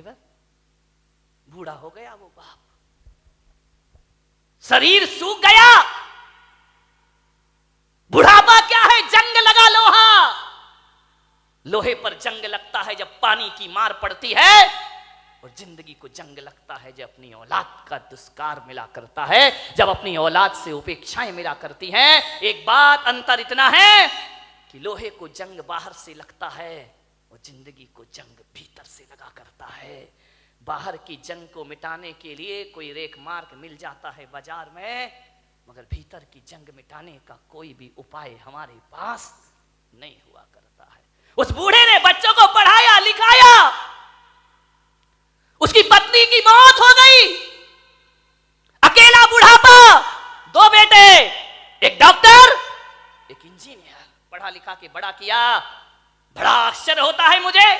बूढ़ा हो गया वो बाप, शरीर सूख गया। बुढ़ापा क्या है? जंग लगा लोहा। लोहे पर जंग लगता है जब पानी की मार पड़ती है, और जिंदगी को जंग लगता है जब अपनी औलाद का दुष्कार मिला करता है, जब अपनी औलाद से उपेक्षाएं मिला करती हैं। एक बात अंतर इतना है कि लोहे को जंग बाहर से लगता है और जिंदगी को जंग भीतर से लगा करता है। बाहर की जंग को मिटाने के लिए कोई रेख मार्ग मिल जाता है बाजार में, मगर भीतर की जंग मिटाने का कोई भी उपाय हमारे पास नहीं हुआ करता है। उस बूढ़े ने बच्चों को पढ़ाया लिखाया, उसकी पत्नी की मौत हो गई, अकेला बुढ़ापा, दो बेटे, एक डॉक्टर एक इंजीनियर, पढ़ा लिखा के बड़ा किया। बड़ा आश्चर्य होता है मुझे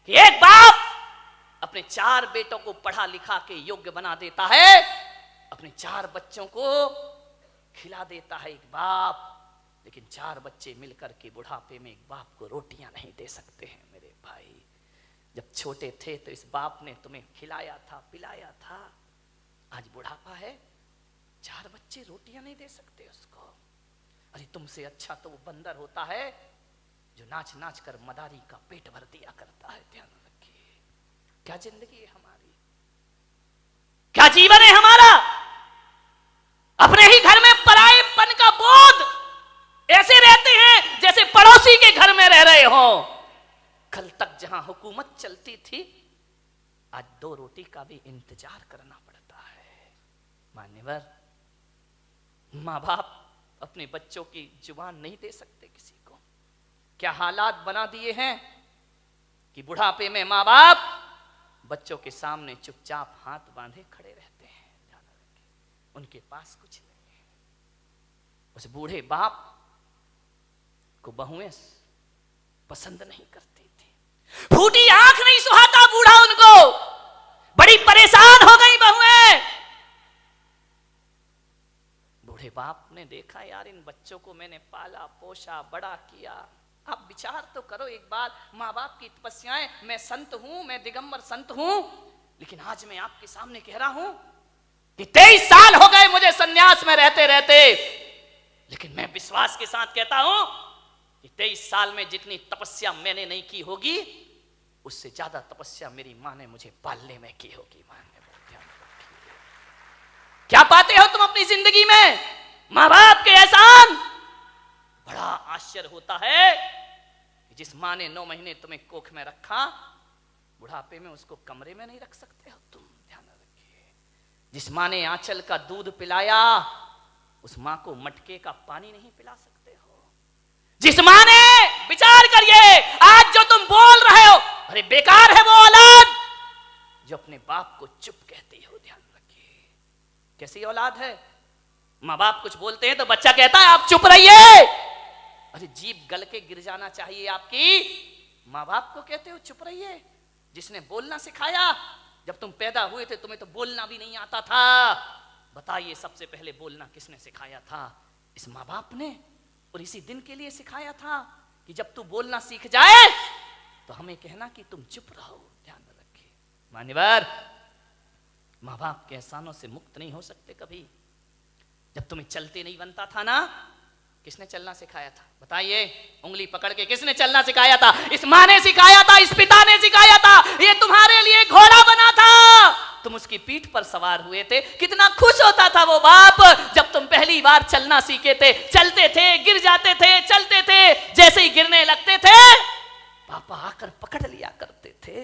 कि एक बाप अपने 4 बेटों को पढ़ा लिखा के योग्य बना देता है, अपने 4 बच्चों को खिला देता है एक बाप, लेकिन 4 बच्चे मिलकर के बुढ़ापे में एक बाप को रोटियां नहीं दे सकते हैं। मेरे भाई, जब छोटे थे तो इस बाप ने तुम्हें खिलाया था, पिलाया था, आज बुढ़ापा है, 4 बच्चे रोटियां नहीं दे सकते उसको। अरे तुमसे अच्छा तो वो बंदर होता है जो नाच नाच कर मदारी का पेट भर दिया करता है। ध्यान रखिए, क्या जिंदगी है हमारी, क्या जीवन है हमारा। अपने ही घर में परायेपन का बोध, ऐसे रहते हैं जैसे पड़ोसी के घर में रह रहे हो। कल तक जहां हुकूमत चलती थी, आज 2 रोटी का भी इंतजार करना पड़ता है। मान्यवर, मां बाप अपने बच्चों की जुबान नहीं दे सकते किसी को। क्या हालात बना दिए हैं कि बुढ़ापे में मां बाप बच्चों के सामने चुपचाप हाथ बांधे खड़े रहते हैं। ध्यान रखिए, उनके पास कुछ नहीं है। उस बूढ़े बाप को बहुएं पसंद नहीं करती थी, फूटी आंख नहीं सुहाता बूढ़ा उनको, बड़ी परेशान हो गई बहुएं। बूढ़े बाप ने देखा, यार इन बच्चों को मैंने पाला पोसा बड़ा किया, आप विचार तो करो एक बार, माँ बाप की तपस्याएं। मैं संत हूं, मैं दिगंबर संत हूं, लेकिन आज मैं आपके सामने कह रहा हूं कि 23 साल हो गए मुझे सन्यास में रहते रहते, लेकिन मैं विश्वास के साथ कहता हूं कि 23 साल में जितनी तपस्या मैंने नहीं की होगी, उससे ज्यादा तपस्या मेरी मां ने मुझे पालने में की होगी। क्या पाते हो तुम अपनी जिंदगी में? मां बाप के एहसान। बड़ा आश्चर्य होता है कि जिस मां ने 9 महीने तुम्हें कोख में रखा, बुढ़ापे में उसको कमरे में नहीं रख सकते हो तुम। ध्यान रखिए, जिस मां ने आंचल का दूध पिलाया, उस मां को मटके का पानी नहीं पिला सकते हो। जिस मां ने, विचार करिए, आज जो तुम बोल रहे हो, अरे बेकार है वो औलाद जो अपने बाप को चुप कहती हो। ध्यान रखिए, कैसी औलाद है। माँ बाप कुछ बोलते हैं तो बच्चा कहता है आप चुप रहिए। अरे जीभ गल के गिर जाना चाहिए आपकी। माँ बाप को कहते हो चुप रहिए, जिसने बोलना सिखाया। जब तुम पैदा हुए थे तुम्हें तो बोलना भी नहीं आता था। बताइए सबसे पहले बोलना किसने सिखाया था? इस माँ बाप ने। और इसी दिन के लिए सिखाया था कि जब तू बोलना सीख जाए तो हमें कहना कि तुम चुप रहो। ध्यान रखिए मान्यवर, माँ बाप के एहसानों से मुक्त नहीं हो सकते कभी। जब तुम्हें चलते नहीं बनता था ना, किसने चलना सिखाया था? बताइए, उंगली पकड़ के किसने चलना सिखाया था? इस माँ ने सिखाया था, इस पिता ने सिखाया था। ये तुम्हारे लिए घोड़ा बना था, तुम उसकी पीठ पर सवार हुए थे। कितना खुश होता था वो बाप जब तुम पहली बार चलना सीखे थे। चलते थे, गिर जाते थे, चलते थे, जैसे ही गिरने लगते थे पापा आकर पकड़ लिया करते थे।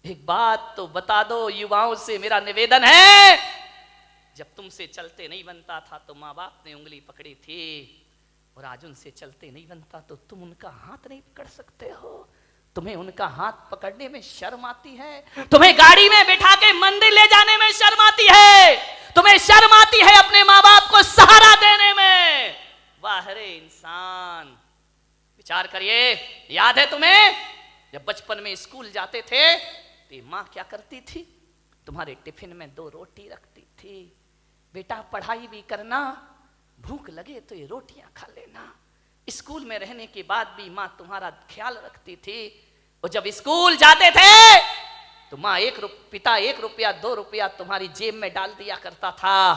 एक बात तो बता दो, युवाओं से मेरा निवेदन है, जब तुमसे चलते नहीं बनता था तो माँ बाप ने उंगली पकड़ी थी, और आज उनसे चलते नहीं बनता तो तुम उनका हाथ नहीं पकड़ सकते हो। तुम्हें उनका हाथ पकड़ने में शर्म आती है, तुम्हें गाड़ी में बिठा के मंदिर ले जाने में शर्म आती है, तुम्हें शर्म आती है अपने माँ बाप को सहारा देने में। वाह रे इंसान, विचार करिए। याद है तुम्हें जब बचपन में स्कूल जाते थे तो माँ क्या करती थी? तुम्हारे टिफिन में 2 रोटी रखती थी। बेटा पढ़ाई भी करना, भूख लगे तो ये रोटियां खा लेना। स्कूल में रहने के बाद भी माँ तुम्हारा ख्याल रखती थी। और जब स्कूल जाते थे तो माँ पिता 1 रुपया 2 रुपया तुम्हारी जेब में डाल दिया करता था।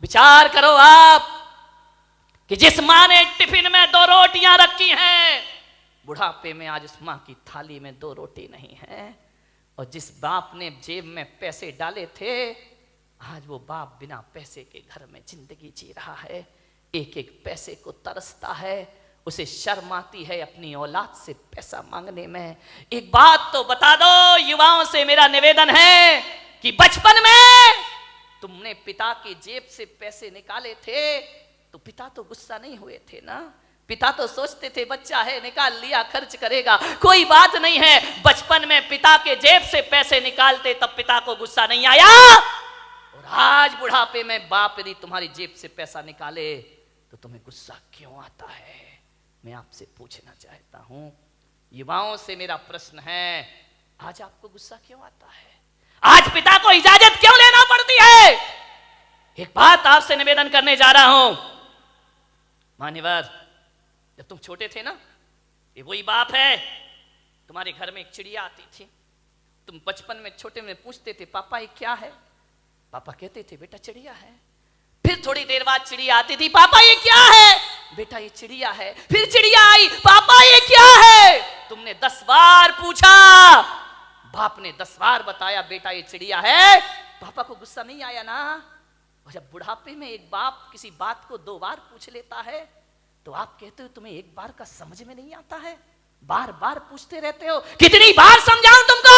विचार करो आप कि जिस माँ ने टिफिन में 2 रोटियां रखी हैं, बुढ़ापे में आज उस माँ की थाली में 2 रोटी नहीं है। और जिस बाप ने जेब में पैसे डाले थे, आज वो बाप बिना पैसे के घर में जिंदगी जी रहा है, एक एक पैसे को तरसता है, उसे शर्म आती है अपनी औलाद से पैसा मांगने में। एक बात तो बता दो, युवाओं से मेरा निवेदन है कि बचपन में तुमने पिता की जेब से पैसे निकाले थे तो पिता तो गुस्सा नहीं हुए थे ना? पिता तो सोचते थे बच्चा है, निकाल लिया, खर्च करेगा, कोई बात नहीं है। बचपन में पिता के जेब से पैसे निकालते तब पिता को गुस्सा नहीं आया। और आज बुढ़ापे में बाप यदि तुम्हारी जेब से पैसा निकाले तो तुम्हें गुस्सा क्यों आता है? मैं आपसे पूछना चाहता हूं, युवाओं से मेरा प्रश्न है, आज आपको गुस्सा क्यों आता है? आज पिता को इजाजत क्यों लेना पड़ती है? एक बात आपसे निवेदन करने जा रहा हूं, मान्यवर, जब तुम छोटे थे ना, ये वही बाप है, तुम्हारे घर में एक चिड़िया आती थी, तुम बचपन में छोटे में पूछते थे पापा ये क्या है? पापा कहते थे बेटा चिड़िया है। फिर थोड़ी देर बाद चिड़िया आती थी, पापा ये क्या है? बेटा ये चिड़िया है। फिर चिड़िया आई, पापा ये क्या है? तुमने 10 बार पूछा, बाप ने 10 बार बताया बेटा ये चिड़िया है। पापा को गुस्सा नहीं आया ना? और जब बुढ़ापे में एक बाप किसी बात को 2 बार पूछ लेता है तो आप कहते हो तुम्हें एक बार का समझ में नहीं आता है, बार बार पूछते रहते हो। कितनी बार समझाऊं तुमको?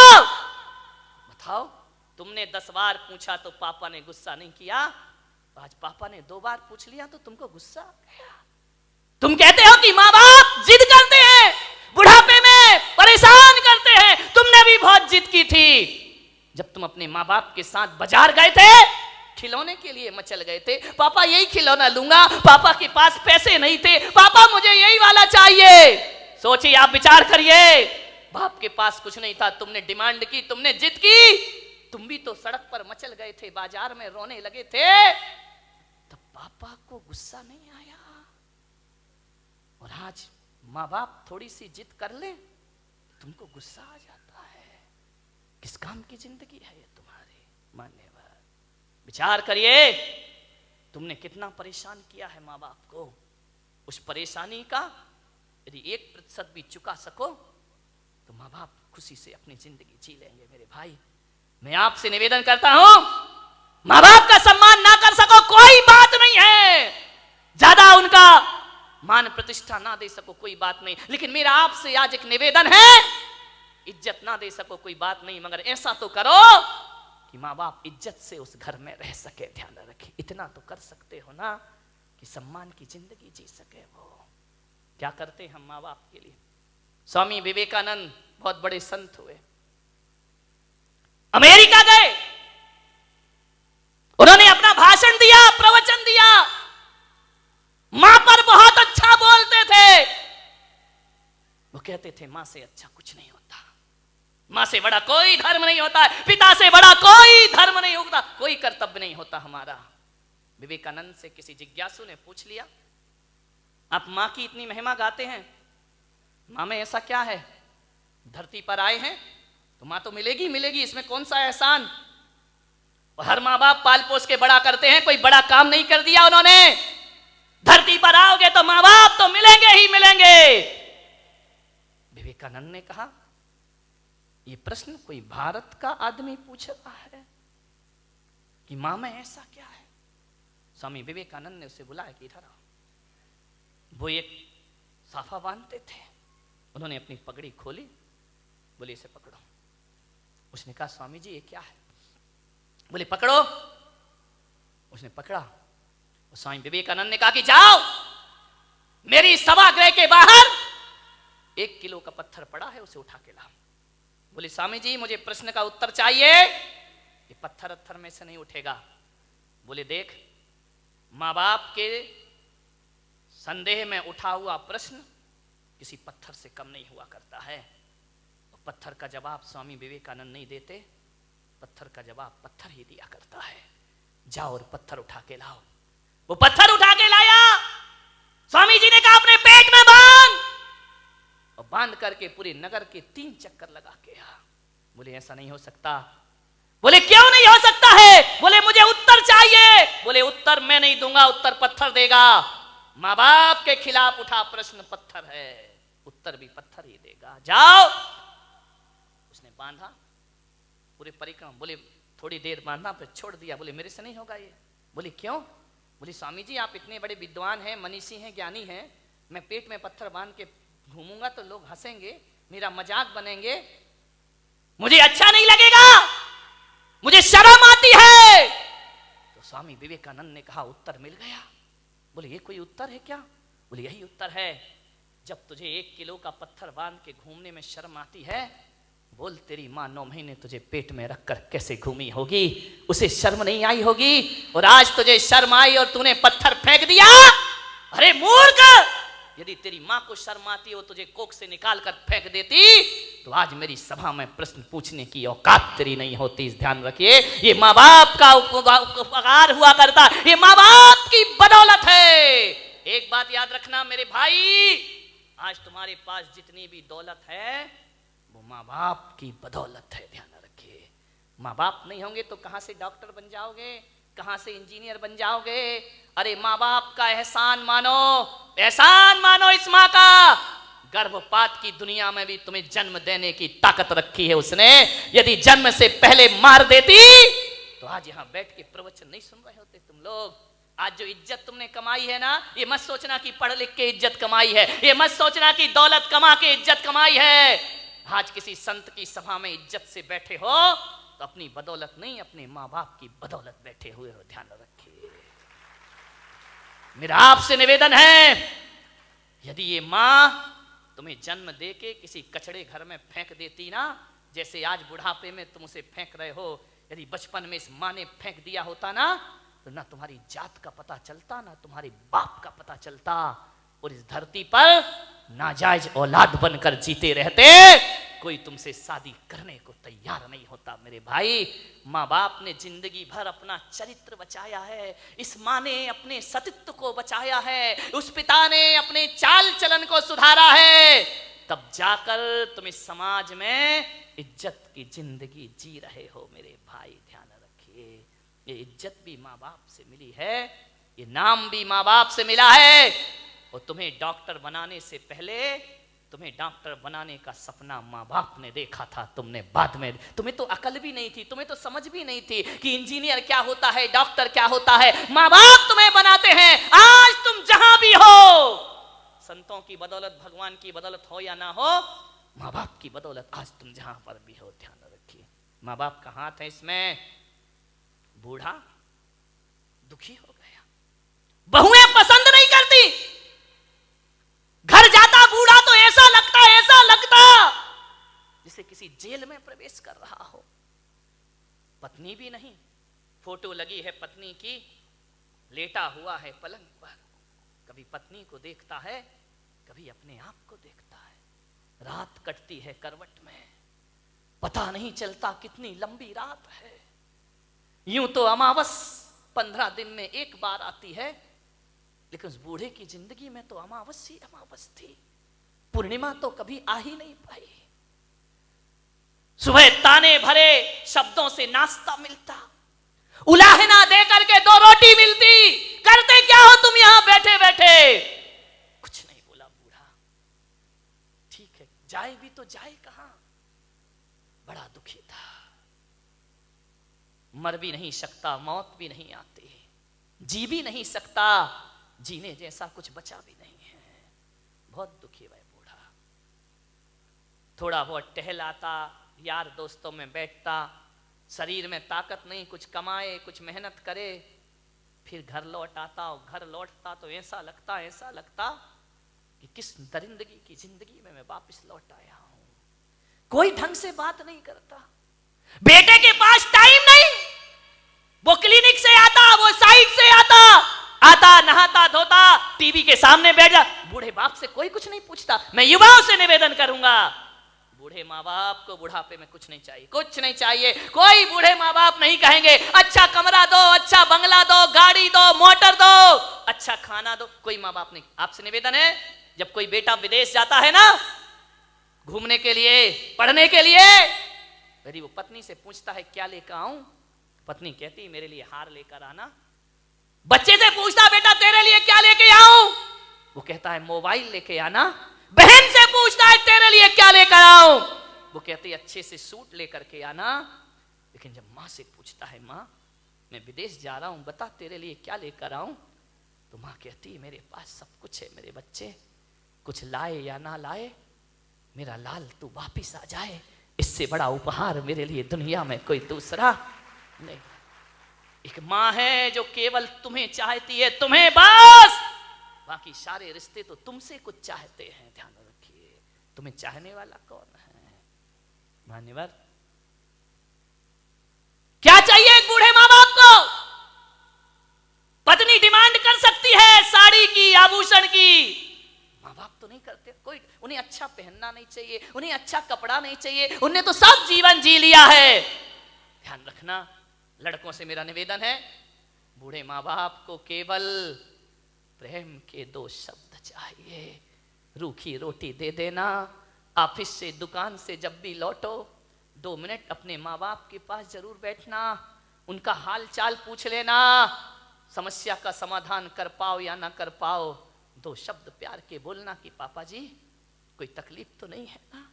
बताओ, तुमने 10 बार पूछा तो पापा ने गुस्सा नहीं किया, आज पापा ने 2 बार पूछ लिया तो तुमको गुस्सा आ गया। तुम कहते हो कि माँ बाप जिद करते हैं, बुढ़ापे में परेशान करते हैं। तुमने भी बहुत जिद की थी जब तुम अपने माँ बाप के साथ बाजार गए थे, खिलौने के लिए मचल गए थे, पापा यही खिलौना लूंगा, पापा के पास पैसे नहीं थे, पापा मुझे यही वाला चाहिए। सोचिए, आप विचार करिए, बाप के पास कुछ नहीं था, तुमने डिमांड की, तुमने जिद की, तुम भी तो सड़क पर मचल गए थे, बाजार में रोने लगे थे, तब पापा को गुस्सा नहीं आया। और आज माँ बाप थोड़ी सी जिद कर ले, तुमको गुस्सा आ जाता है। किस काम की जिंदगी है ये तुम्हारी? मान्यवर, विचार करिए, तुमने कितना परेशान किया है माँ बाप को। उस परेशानी का यदि 1% भी चुका सको तो माँ बाप खुशी से अपनी जिंदगी जी लेंगे। मेरे भाई, मैं आपसे निवेदन करता हूं, माँ बाप का सम्मान ना कर सको कोई बात नहीं है, ज्यादा उनका मान प्रतिष्ठा ना दे सको कोई बात नहीं, लेकिन मेरा आपसे आज एक निवेदन है, इज्जत ना दे सको कोई बात नहीं, मगर ऐसा तो करो कि माँ बाप इज्जत से उस घर में रह सके। ध्यान रखें, इतना तो कर सकते हो ना कि सम्मान की जिंदगी जी सके। वो क्या करते हम माँ बाप के लिए? स्वामी विवेकानंद बहुत बड़े संत हुए, अमेरिका गए, उन्होंने अपना भाषण दिया, प्रवचन दिया, मां पर बहुत अच्छा बोलते थे। वो कहते थे मां से अच्छा कुछ नहीं होता, मां से बड़ा कोई धर्म नहीं होता है, पिता से बड़ा कोई धर्म नहीं होता, कोई कर्तव्य नहीं होता हमारा। विवेकानंद से किसी जिज्ञासु ने पूछ लिया, आप मां की इतनी महिमा गाते हैं, मां में ऐसा क्या है? धरती पर आए हैं तो मां तो मिलेगी मिलेगी, इसमें कौन सा एहसान? और हर मां बाप पाल पोस के बड़ा करते हैं, कोई बड़ा काम नहीं कर दिया उन्होंने। धरती पर आओगे तो मां बाप तो मिलेंगे ही मिलेंगे। विवेकानंद ने कहा, यह प्रश्न कोई भारत का आदमी पूछ रहा है कि मां में ऐसा क्या है? स्वामी विवेकानंद ने उसे बुलाया कि इधर आओ। वो एक साफा बांधते थे, उन्होंने अपनी पगड़ी खोली, बोले इसे पकड़ो। उसने कहा स्वामी जी ये क्या है? बोले पकड़ो। उसने पकड़ा। स्वामी विवेकानंद ने कहा कि जाओ, मेरी सभागृह के बाहर 1 किलो का पत्थर पड़ा है, उसे उठा के लाओ। बोले स्वामी जी मुझे प्रश्न का उत्तर चाहिए, ये पत्थर में से नहीं उठेगा। बोले देख, मां बाप के संदेह में उठा हुआ प्रश्न किसी पत्थर से कम नहीं हुआ करता है। और पत्थर का जवाब स्वामी विवेकानंद नहीं देते, पत्थर का जवाब पत्थर ही दिया करता है। जाओ और पत्थर उठा के लाओ। वो पत्थर उठा के लाया। स्वामी जी ने कहा अपने पेट में बांध, और बांध करके पूरे नगर के 3 चक्कर लगा के आ। बोले ऐसा नहीं हो सकता। बोले क्यों नहीं हो सकता है? बोले मुझे उत्तर चाहिए। बोले उत्तर मैं नहीं दूंगा, उत्तर पत्थर देगा। माँ बाप के खिलाफ उठा प्रश्न पत्थर है, उत्तर भी पत्थर ही देगा। जाओ। उसने बांधा पूरे परिक्रमा। बोले थोड़ी देर बांधा फिर छोड़ दिया। बोले मेरे से नहीं होगा ये। बोले क्यों? बोले स्वामी जी आप इतने बड़े विद्वान हैं, मनीषी हैं, ज्ञानी हैं, मैं पेट में पत्थर बांध के घूमूंगा तो लोग हंसेंगे, मेरा मजाक बनेंगे, मुझे अच्छा नहीं लगेगा, मुझे शर्म आती है। तो स्वामी विवेकानंद ने कहा उत्तर मिल गया। बोले ये कोई उत्तर है क्या? बोले यही उत्तर है। जब तुझे 1 किलो का पत्थर बांध के घूमने में शर्म आती है, बोल तेरी माँ 9 महीने तुझे पेट में रखकर कैसे घूमी होगी, उसे शर्म नहीं आई होगी, और आज तुझे शर्म आई और तूने पत्थर फेंक दिया। अरे मूर्ख, यदि तेरी माँ को शर्म आती हो तुझे कोख से निकाल कर फेंक देती तो आज मेरी सभा में प्रश्न पूछने की औकात तेरी नहीं होती। इस ध्यान रखिए, ये माँ बाप का उपकार हुआ करता, ये माँ बाप की बदौलत है। एक बात याद रखना मेरे भाई, आज तुम्हारे पास जितनी भी दौलत है वो माँ बाप की बदौलत है। ध्यान रखिए, माँ बाप नहीं होंगे तो कहां से डॉक्टर बन जाओगे, कहां से इंजीनियर बन जाओगे? अरे माँ बाप का एहसान मानो, एहसान मानो इस माँ का। गर्भपात की दुनिया में भी तुम्हें जन्म देने की ताकत रखी है उसने। यदि जन्म से पहले मार देती तो आज यहां बैठ के प्रवचन नहीं सुन रहे होते तुम लोग। आज जो इज्जत तुमने कमाई है ना, ये मत सोचना कि पढ़ लिख के इज्जत कमाई है, ये मत सोचना कि दौलत कमा के इज्जत कमाई है। आज किसी संत की सभा में इज्जत से बैठे हो तो अपनी बदौलत नहीं, अपने माँ बाप की बदौलत बैठे हुए हो। ध्यान रखिए, मेरा आपसे निवेदन है, यदि ये माँ तुम्हें जन्म देके किसी कचड़े घर में फेंक देती ना, जैसे आज बुढ़ापे में तुम उसे फेंक रहे हो, यदि बचपन में इस माँ ने फेंक दिया होता ना तो ना तुम्हारी जात का पता चलता, ना तुम्हारे बाप का पता चलता, और इस धरती पर नाजायज औलाद बनकर जीते रहते। कोई तुमसे शादी करने को तैयार नहीं होता मेरे भाई। माँ बाप ने जिंदगी भर अपना चरित्र बचाया है, इस माँ ने अपने सतीत्व को बचाया है, उस पिता ने अपने चाल चलन को सुधारा है, तब जाकर तुम इस समाज में इज्जत की जिंदगी जी रहे हो मेरे भाई। ध्यान रखिए, ये इज्जत भी माँ बाप से मिली है, ये नाम भी माँ बाप से मिला है। और तुम्हें डॉक्टर बनाने से पहले तुम्हें डॉक्टर बनाने का सपना माँ बाप ने देखा था, तुमने बाद में, तुम्हें तो अकल भी नहीं थी, तुम्हें तो समझ भी नहीं थी कि इंजीनियर क्या होता है, डॉक्टर क्या होता है। माँ बाप तुम्हें बनाते हैं। आज तुम जहां भी हो, संतों की बदौलत, भगवान की बदौलत हो या ना हो, माँ बाप की बदौलत आज तुम जहां पर भी हो। ध्यान रखिए, माँ बाप का हाथ है इसमें। बूढ़ा दुखी हो गया, बहुएं पसंद नहीं करती, घर जाता बूढ़ा तो ऐसा लगता जैसे किसी जेल में प्रवेश कर रहा हो। पत्नी भी नहीं, फोटो लगी है पत्नी की, लेटा हुआ है पलंग पर, कभी पत्नी को देखता है, कभी अपने आप को देखता है। रात कटती है करवट में, पता नहीं चलता कितनी लंबी रात है। यूं तो अमावस 15 दिन में एक बार आती है, लेकिन उस बूढ़े की जिंदगी में तो अमावस ही अमावस थी, पूर्णिमा तो कभी आ ही नहीं पाई। सुबह ताने भरे शब्दों से नाश्ता मिलता, उलाहना दे करके 2 रोटी मिलती, करते क्या हो तुम यहां बैठे बैठे? कुछ नहीं बोला बूढ़ा। ठीक है, जाए भी तो जाए कहां? बड़ा दुखी था, मर भी नहीं सकता, मौत भी नहीं आती, जी भी नहीं सकता, जीने जैसा कुछ बचा भी नहीं है। बहुत दुखी है बूढ़ा। थोड़ा बहुत टहलाता, यार दोस्तों में बैठता, शरीर में ताकत नहीं, कुछ कमाए, कुछ मेहनत करे, फिर घर लौट आता। और घर लौटता तो ऐसा लगता कि किस दरिंदगी की जिंदगी में मैं वापस लौट आया हूं। कोई ढंग से बात नहीं करता, बेटे के पास टाइम नहीं, वो क्लिनिक से आता, वो साइड से आता, नहाता धोता, टीवी के सामने बैठ जा। बूढ़े बाप से कोई कुछ नहीं पूछता। मैं युवाओं से निवेदन करूंगा, बूढ़े माँ बाप को बुढ़ापे में कुछ नहीं चाहिए, कुछ नहीं चाहिए। कोई बूढ़े माँ बाप नहीं कहेंगे अच्छा कमरा दो, अच्छा बंगला दो, गाड़ी दो, मोटर दो, अच्छा खाना दो, कोई माँ बाप नहीं। आपसे निवेदन है, जब कोई बेटा विदेश जाता है ना घूमने के लिए, पढ़ने के लिए, यदि वो पत्नी से पूछता है क्या लेकर आऊं, पत्नी कहती मेरे लिए हार लेकर आना। बच्चे से पूछता बेटा तेरे लिए क्या लेके आऊं, वो कहता है मोबाइल लेके आना। बहन से पूछता है तेरे लिए क्या लेकर आऊं, वो कहती है अच्छे से सूट लेकर के आना। लेकिन जब माँ से पूछता है माँ मैं विदेश जा रहा हूं, बता तेरे लिए क्या लेकर आऊं, तो माँ कहती है मेरे पास सब कुछ है मेरे बच्चे, कुछ लाए या ना लाए मेरा लाल तू वापिस आ जाए, इससे बड़ा उपहार मेरे लिए दुनिया में कोई दूसरा नहीं। एक माँ है जो केवल तुम्हें चाहती है, तुम्हें बस, बाकी सारे रिश्ते तो तुमसे कुछ चाहते हैं। ध्यान रखिए, तुम्हें चाहने वाला कौन है? मान्यवर, क्या चाहिए एक बूढ़े माँ बाप को? पत्नी डिमांड कर सकती है साड़ी की, आभूषण की, माँ बाप तो नहीं करते। कोई उन्हें अच्छा पहनना नहीं चाहिए, उन्हें अच्छा कपड़ा नहीं चाहिए, उन्हें तो सब जीवन जी लिया है। ध्यान रखना, लड़कों से मेरा निवेदन है, बूढ़े माँ बाप को केवल प्रेम के 2 शब्द चाहिए। रूखी रोटी दे देना, ऑफिस से दुकान से जब भी लौटो 2 मिनट अपने माँ बाप के पास जरूर बैठना, उनका हाल चाल पूछ लेना, समस्या का समाधान कर पाओ या ना कर पाओ 2 शब्द प्यार के बोलना कि पापा जी कोई तकलीफ तो नहीं है ना,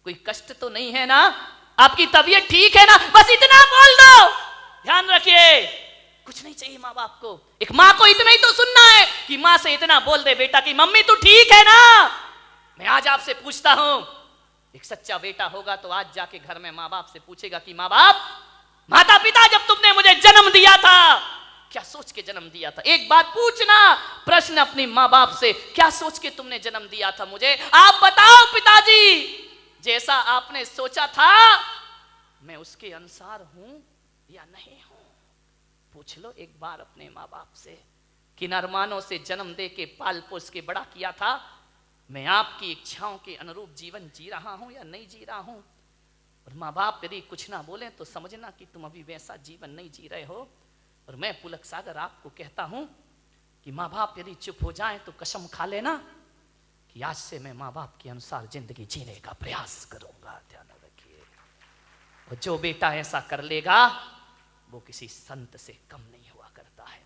कोई कष्ट तो नहीं है ना, आपकी तबीयत ठीक है ना, बस इतना बोल दो। ध्यान रखिए, कुछ नहीं चाहिए माँ बाप को। एक माँ को इतना ही तो सुनना है कि माँ से इतना बोल दे बेटा कि मम्मी तू ठीक है ना। मैं आज आपसे पूछता हूं, एक सच्चा बेटा होगा तो आज जाके घर में माँ बाप से पूछेगा कि माँ बाप, माता पिता जब तुमने मुझे जन्म दिया था क्या सोच के जन्म दिया था? एक बात पूछना प्रश्न अपनी माँ बाप से, क्या सोच के तुमने जन्म दिया था मुझे? आप बताओ पिताजी, जैसा आपने सोचा था मैं उसके अनुसार हूं या नहीं हूं? पूछ लो एक बार अपने माँ बाप से। किन अरमानों से जन्म दे के पाल पोस के बड़ा किया था, मैं आपकी इच्छाओं के अनुरूप जीवन जी रहा हूं या नहीं जी रहा हूं? और माँ बाप यदि कुछ ना बोले तो समझना कि तुम अभी वैसा जीवन नहीं जी रहे हो। और मैं पुलक सागर आपको कहता हूं कि माँ बाप यदि चुप हो जाएं तो कसम खा लेना कि आज से मैं माँ बाप के अनुसार जिंदगी जीने का प्रयास करूंगा। ध्यान रखिए, और जो बेटा ऐसा कर लेगा वो किसी संत से कम नहीं हुआ करता है।